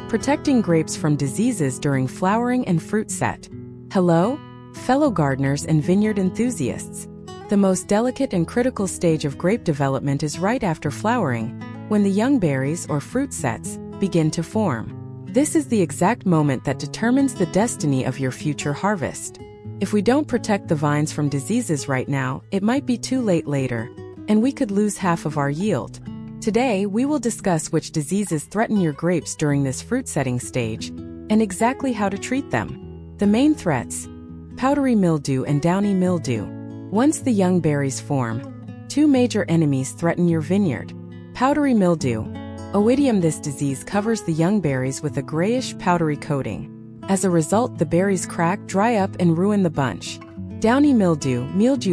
protecting grapes from diseases during flowering and fruit set. Hello, fellow gardeners and vineyard enthusiasts. The most delicate and critical stage of grape development is right after flowering, when the young berries or fruit sets begin to form. This is the exact moment that determines the destiny of your future harvest. If we don't protect the vines from diseases right now, it might be too late later, and we could lose half of our yield. Today, we will discuss which diseases threaten your grapes during this fruit-setting stage, and exactly how to treat them. The main threats: powdery mildew and downy mildew. Once the young berries form, two major enemies threaten your vineyard. Powdery mildew. Oidium. This disease covers the young berries with a grayish powdery coating. As a result, the berries crack, dry up, and ruin the bunch. Downy mildew.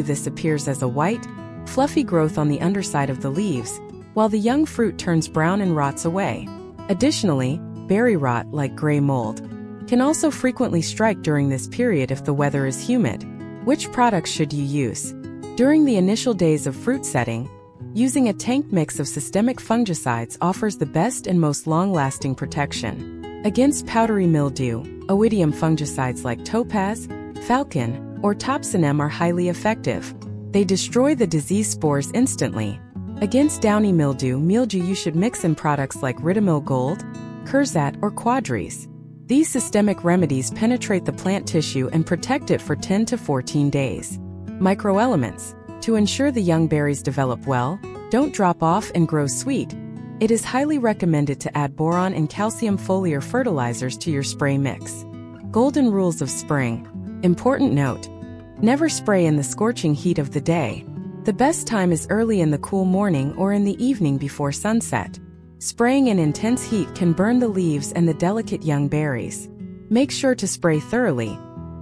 This appears as a white, fluffy growth on the underside of the leaves, while the young fruit turns brown and rots away. Additionally, berry rot, like gray mold, can also frequently strike during this period if the weather is humid. Which products should you use? During the initial days of fruit setting, using a tank mix of systemic fungicides offers the best and most long-lasting protection. Against powdery mildew, Oidium fungicides like topaz, falcon, or topsinem are highly effective. They destroy the disease spores instantly. Against downy mildew, you should mix in products like ridomil gold, Kurzat, or quadris. These systemic remedies penetrate the plant tissue and protect it for 10 to 14 days. Microelements. To ensure the young berries develop well, don't drop off and grow sweet, it is highly recommended to add boron and calcium foliar fertilizers to your spray mix. Golden rules of spraying. Important note: never spray in the scorching heat of the day. The best time is early in the cool morning or in the evening before sunset. Spraying in intense heat can burn the leaves and the delicate young berries. Make sure to spray thoroughly,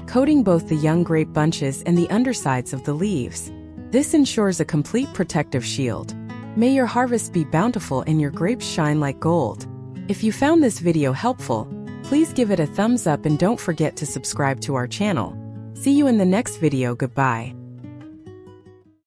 coating both the young grape bunches and the undersides of the leaves. This ensures a complete protective shield. May your harvest be bountiful and your grapes shine like gold. If you found this video helpful, please give it a thumbs up and don't forget to subscribe to our channel. See you in the next video. Goodbye.